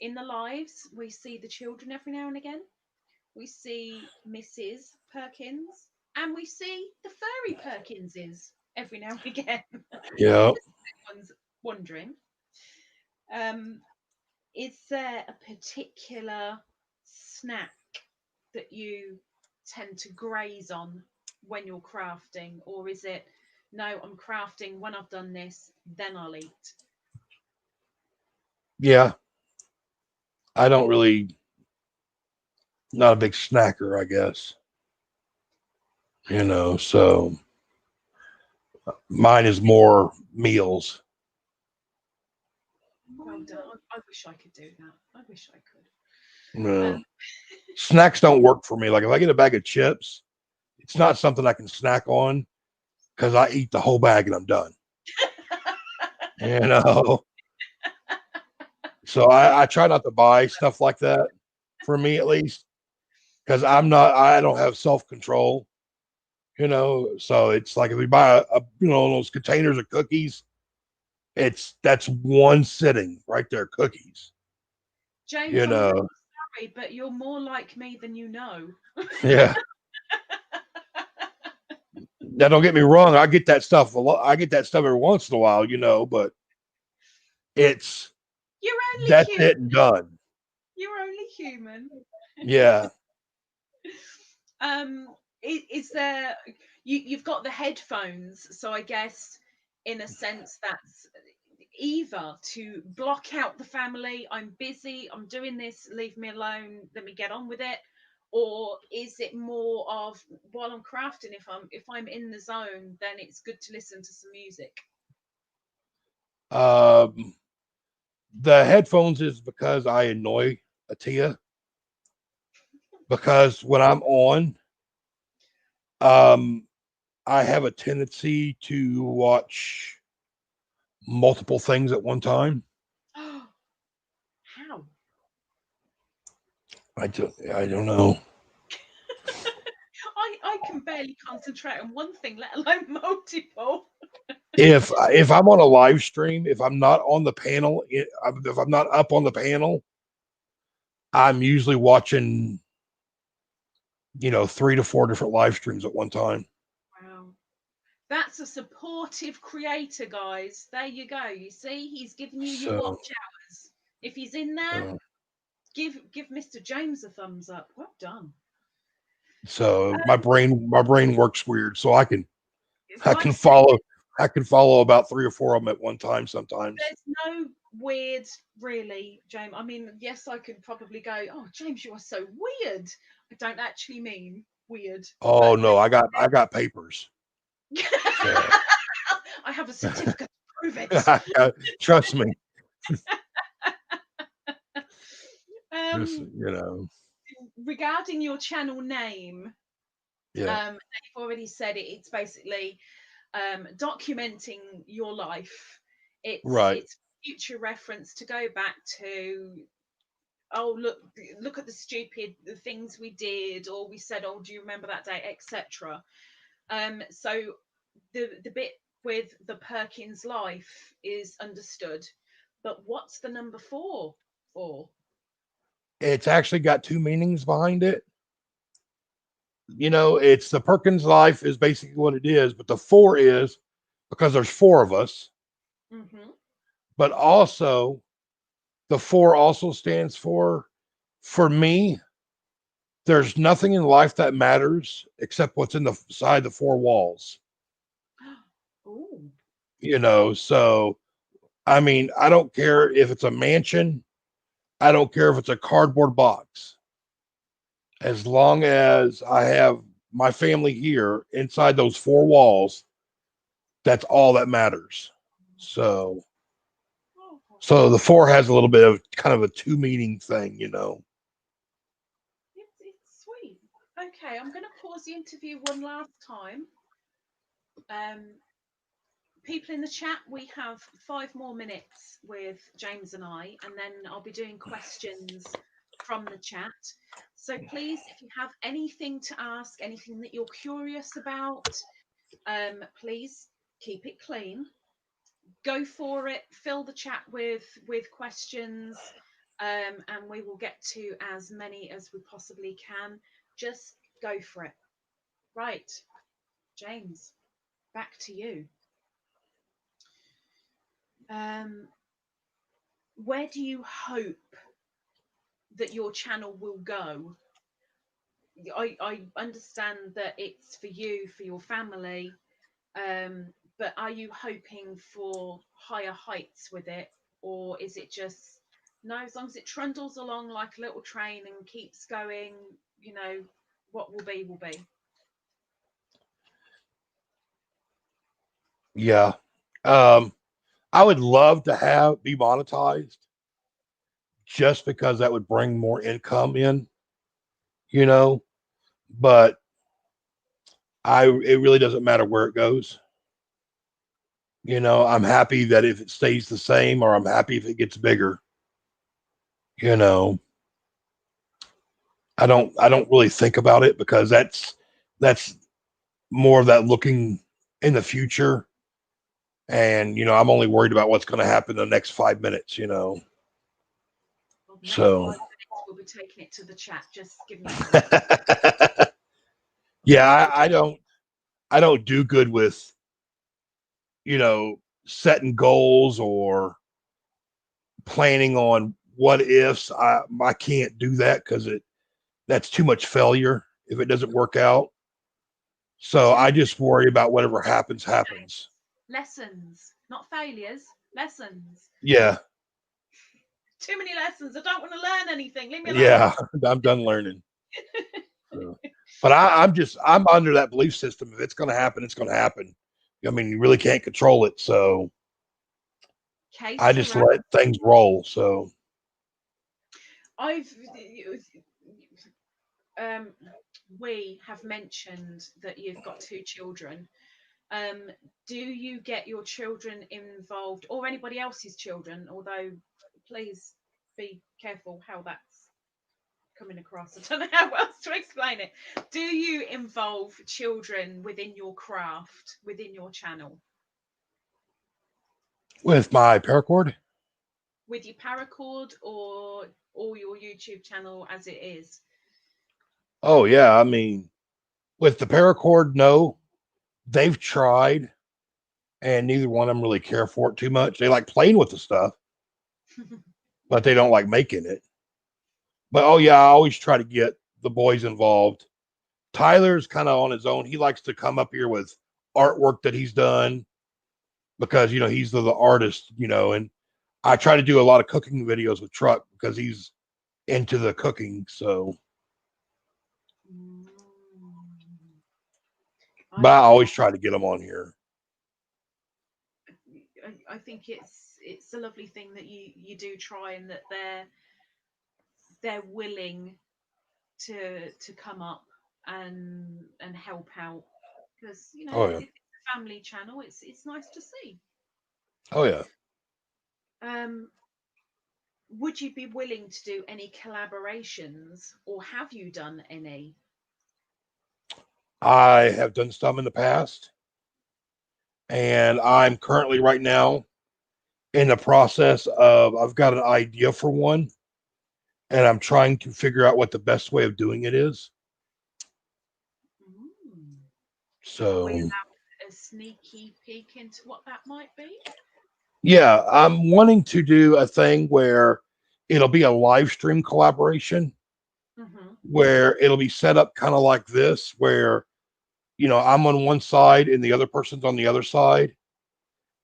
in the lives we see the children every now and again. We see Mrs. Perkins, and we see the furry Perkinses every now and again. yeah, Just if anyone's wondering, um, is there a particular snack that you tend to graze on when you're crafting, or is it no, I'm crafting when I've done this, then I'll eat? yeah. I don't really, not a big snacker, I guess. So mine is more meals. Well done. I wish I could do that. I wish I could. No. Snacks don't work for me. Like if I get a bag of chips, it's not something I can snack on because I eat the whole bag and I'm done. You know, so I try not to buy stuff like that for me at least because I don't have self control. So it's like if we buy those containers of cookies, that's one sitting right there, cookies. James, You I'm really know, sorry, but you're more like me than you know. yeah. Now don't get me wrong, I get that stuff a lot. I get that stuff every once in a while, but it's You're only that's human. it and done. You're only human. Yeah. Um, is there you've got the headphones, so I guess in a sense that's either to block out the family, I'm busy, I'm doing this, leave me alone, let me get on with it, or is it more of while I'm crafting, if I'm in the zone, then it's good to listen to some music. Um, the headphones is because I annoy Atia because when I'm on, um, I have a tendency to watch multiple things at one time. How? I don't know. I can barely concentrate on one thing, let alone multiple. If I'm on a live stream, if I'm not on the panel, if I'm not up on the panel, I'm usually watching 3 to 4 different live streams at one time. Wow. That's a supportive creator, guys. There you go. You see, he's giving you your So watch hours. If he's in there, uh, give Mr. James a thumbs up. Well done. so my Um, brain works weird, so it's I like I can said, follow about 3 or 4 of them at one time sometimes. there's no weird, really, James. I mean, yes, I could probably go, oh, James, you are so weird. I don't actually mean weird, Oh but no, I got papers. So I have a certificate to prove it. trust me. Just Um, regarding your channel name, yeah, you've already said it. It's basically documenting your life. right. It's future reference to go back to. Oh, look at the stupid the things we did, or we said, oh, do you remember that day, etc. So the bit with the Perkins life is understood, but what's the number four for? It's actually got two meanings behind it. It's the Perkins life is basically what it is, but the four is because there's four of us, Mm-hmm. but also the four also stands for me, there's nothing in life that matters except what's in the side the four walls. Oh, So I mean, I don't care if it's a mansion, I don't care if it's a cardboard box. As long as I have my family here inside those four walls, that's all that matters. So, Oh, so the four has a little bit of kind of a two meaning thing, you know. it's sweet. Okay, I'm going to pause the interview one last time. Um, People in the chat, we have 5 more minutes with James and I, and then I'll be doing questions from the chat. So please, if you have anything to ask, anything that you're curious about, please keep it clean. Go for it. Fill the chat with questions, and we will get to as many as we possibly can. Just go for it. Right, James, back to you. Um, where do you hope that your channel will go? I understand that it's for you, for your family, but are you hoping for higher heights with it, or is it just no? As long as it trundles along like a little train and keeps going, you know, what will be will be. Yeah. Um, I would love to have be monetized just because that would bring more income in, you know, but it really doesn't matter where it goes. You know, I'm happy that if it stays the same or I'm happy if it gets bigger, you know. I don't really think about it because that's more of that looking in the future. And, you know, I'm only worried about what's going to happen in the next 5 minutes, you know. Well, the next So, 5 minutes we'll be taking it to the chat. Just give me a minute. yeah, We'll be I don't do good with, you know, setting goals or planning on what ifs. I can't do that because that's too much failure if it doesn't work out. So too I many just worry about whatever happens, happens. lessons, not failures. Lessons. Yeah. Too many lessons. I don't want to learn anything. Leave me alone. Yeah. I'm done learning. So, but I'm under that belief system. If it's going to happen, it's going to happen. I mean, you really can't control it. So Que I just sera. let things roll. So, I've um, we have mentioned that you've got 2 children. Um, do you get your children involved or anybody else's children? Although, please be careful how that's coming across. I don't know how else to explain it. Do you involve children within your craft, within your channel? with my paracord, With your paracord or your YouTube channel as it is? oh, yeah. I mean, with the paracord, no, they've tried and neither one of them really care for it too much. They like playing with the stuff, but they don't like making it. But oh, yeah, I always try to get the boys involved. Tyler's kind of on his own. He likes to come up here with artwork that he's done because, you know, he's the artist, you know, and I try to do a lot of cooking videos with Truck because he's into the cooking. So, Mm. but I I always try to get him on here. I think it's a lovely thing that you do try and that they're willing to come up and help out because you know Oh, yeah. it's a family channel. It's nice to see. Oh, yeah. Um, would you be willing to do any collaborations, or have you done any? I have done some in the past, and I'm currently right now in the process of I've got an idea for one, and I'm trying to figure out what the best way of doing it is. Mm. Are we So, allowed a sneaky peek into what that might be? yeah, I'm wanting to do a thing where it'll be a live stream collaboration Mm-hmm. where it'll be set up kind of like this, where, you know, I'm on one side and the other person's on the other side.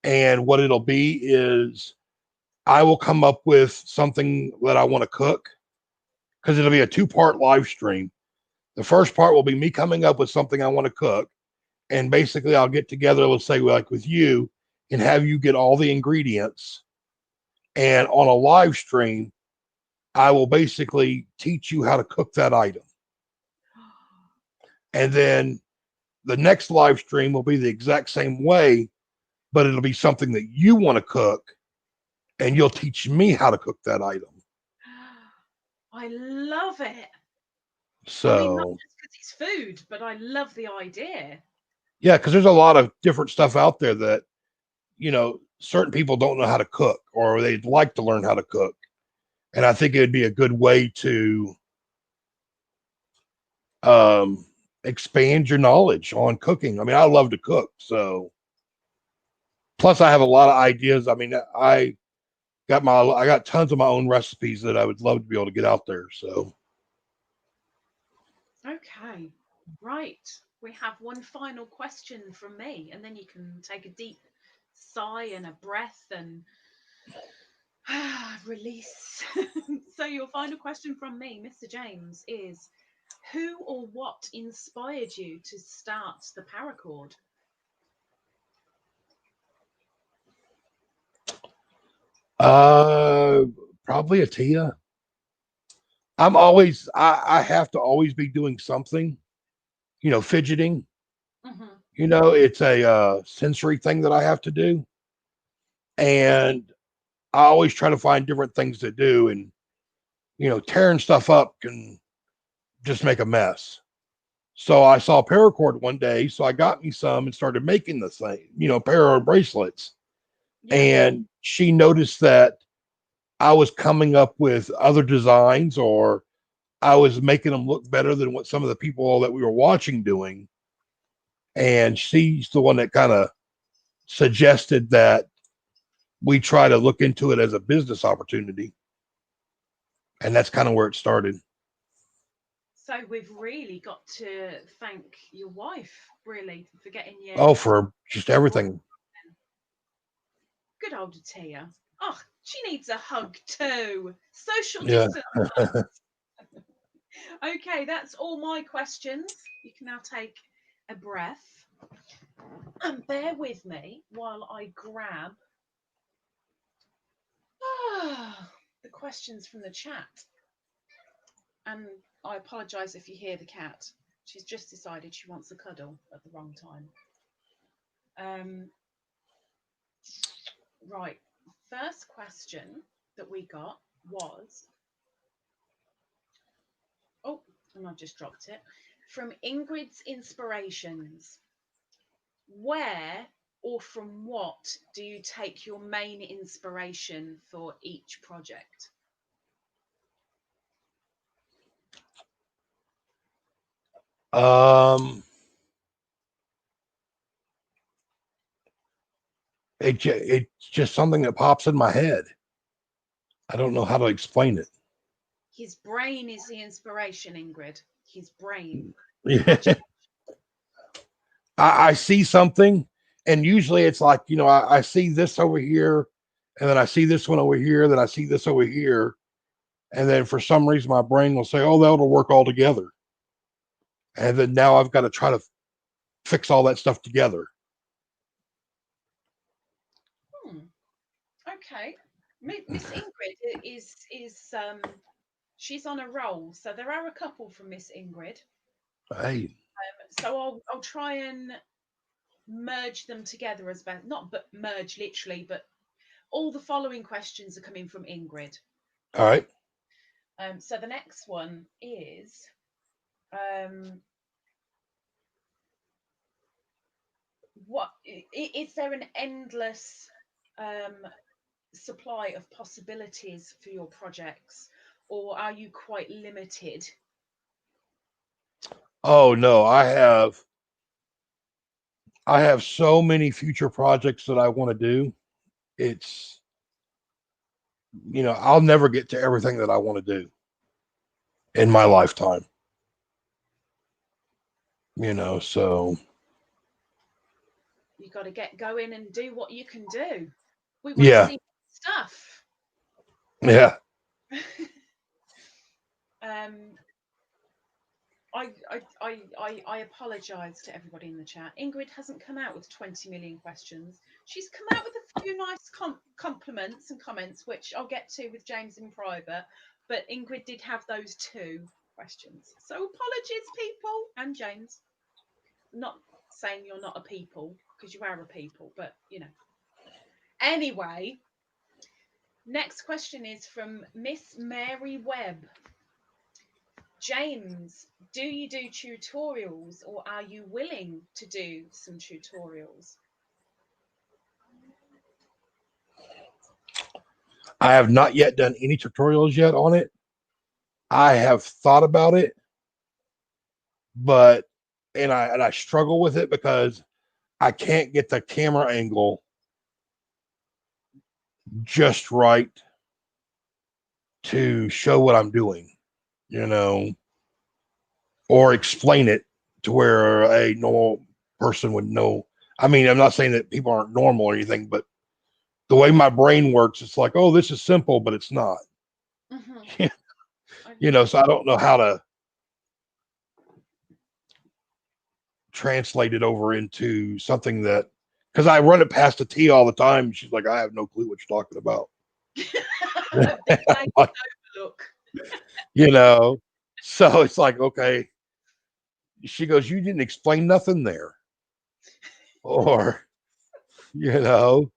And what it'll be is I will come up with something that I want to cook because it'll be a two-part live stream. The first part will be me coming up with something I want to cook. And basically, I'll get together, let's say, like with you, and have you get all the ingredients. And on a live stream, I will basically teach you how to cook that item. And then the next live stream will be the exact same way, but it'll be something that you want to cook, and you'll teach me how to cook that item. I love it. I mean, not So, just because it's food, but I love the idea. yeah, because there's a lot of different stuff out there that, certain people don't know how to cook or they'd like to learn how to cook. And I think it would be a good way to um, expand your knowledge on cooking. I mean, I love to cook. So, plus, I have a lot of ideas. I mean, I got tons of my own recipes that I would love to be able to get out there. So, Okay, right. We have one final question from me, and then you can take a deep sigh and a breath and release. So, your final question from me, Mr. James, is who or what inspired you to start the paracord? uh, probably a Tia. I have to always be doing something, fidgeting. Hmm. It's a sensory thing that I have to do. And I always try to find different things to do. And, tearing stuff up can just make a mess. So I saw paracord one day. So I got me some and started making the thing, pair of bracelets. Yeah. And she noticed that I was coming up with other designs or I was making them look better than what some of the people that we were watching doing. And she's the one that kind of suggested that we try to look into it as a business opportunity. And that's kind of where it started. So we've really got to thank your wife, really, for getting you Oh, for just right. everything. Good old Tia. Oh, she needs a hug too. Social Yeah. distance. Okay, that's all my questions. You can now take a breath and bear with me while I grab the questions from the chat. And I apologise if you hear the cat. She's just decided she wants a cuddle at the wrong time. Um, right. First question that we got was, oh, and I've just dropped it, from Ingrid's Inspirations. Where or from what do you take your main inspiration for each project? um, it's just something that pops in my head. I don't know how to explain it. His brain is the inspiration, Ingrid. His brain. Yeah. Imagine. I see something, and usually it's like, I see this over here, and then I see this one over here, then I see this over here. And then for some reason, my brain will say, oh, that'll work all together. And then now I've got to try to fix all that stuff together. Hmm. Okay. Miss Ingrid is she's on a roll. So there are a couple from Miss Ingrid. Hey, So I'll try and merge them together as best, not but merge literally, but all the following questions are coming from Ingrid. all right. So the next one is, um, what is there an endless um, supply of possibilities for your projects, or are you quite limited? Oh no, I have so many future projects that I want to do. It's I'll never get to everything that I want to do in my lifetime. So You got to get going and do what you can do. We want to yeah, see stuff. yeah. um, I apologise to everybody in the chat. Ingrid hasn't come out with 20 million questions. She's come out with a few nice compliments and comments, which I'll get to with James in private. But Ingrid did have those two questions. So apologies, people, and James. Not saying you're not a people, because you are a people, but you know. Anyway, next question is from Miss Mary Webb. James, do you do tutorials, or are you willing to do some tutorials? I have not yet done any tutorials yet on it. I have thought about it, but and I struggle with it because I can't get the camera angle just right to show what I'm doing, you know, or explain it to where a normal person would know. I mean, I'm not saying that people aren't normal or anything, but the way my brain works, it's like, oh, this is simple, but it's not. Mm-hmm. You know, so I don't know how to translate it over into something that, because I run it past the T all the time. She's like, I have no clue what you're talking about. Big lady Like, overlook. you know, so it's like, okay. She goes, you didn't explain nothing there. Or, you know,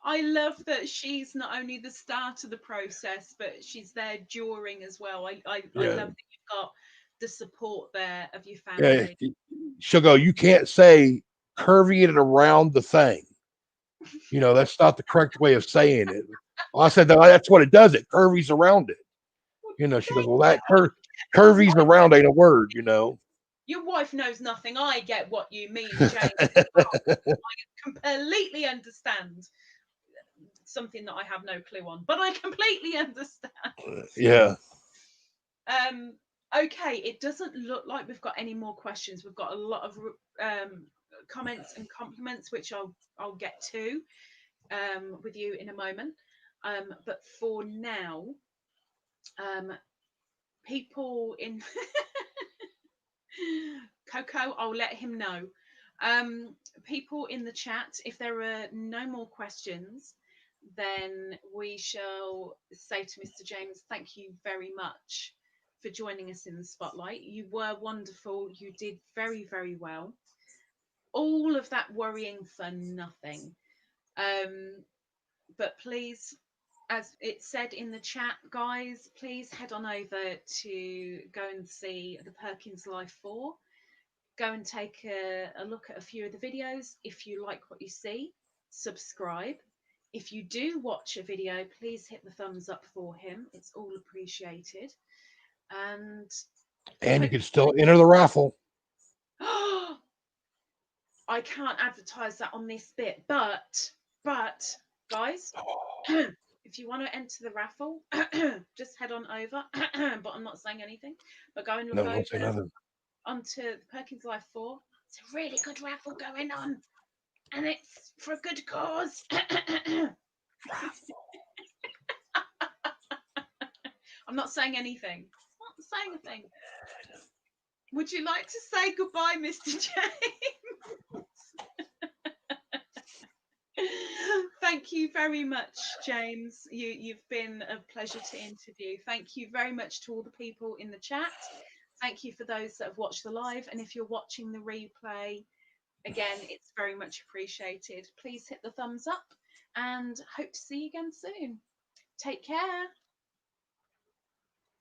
I love that she's not only the start of the process, but she's there during as well. I yeah, love that you've got the support there of your yeah. family. She'll go, you can't say curvy it around the thing. You know, that's not the correct way of saying it. Well, I said, that's what it does. It curvies around it. You know, she goes, well, that curvies around ain't a word, you know. Your wife knows nothing. I get what you mean, James. I completely understand something that I have no clue on, but I completely understand. Yeah. Um, okay, it doesn't look like we've got any more questions. We've got a lot of comments and compliments, which I'll get to with you in a moment. But for now, um, people in Coco, I'll let him know. People in the chat, if there are no more questions, then we shall say to Mr. James, thank you very much for joining us in the spotlight. You were wonderful. You did very, very well. All of that worrying for nothing. But please, as it said in the chat, guys, please head on over to go and see the Perkins Life 4. Go and take a look at a few of the videos. If you like what you see, subscribe. If you do watch a video, please hit the thumbs up for him. It's all appreciated. And And you can still hopefully, enter the raffle. I can't advertise that on this bit, but guys, if you want to enter the raffle, just head on over. But I'm not saying anything. But go and look No, don't say over nothing. onto the Perkins Life 4. It's a really good raffle going on, and it's for a good cause. I'm not saying anything. I'm not saying a thing. Would you like to say goodbye, Mr. James? Thank you very much, James. You've been a pleasure to interview. Thank you very much to all the people in the chat. Thank you for those that have watched the live. And if you're watching the replay, again, it's very much appreciated. Please hit the thumbs up and hope to see you again soon. Take care.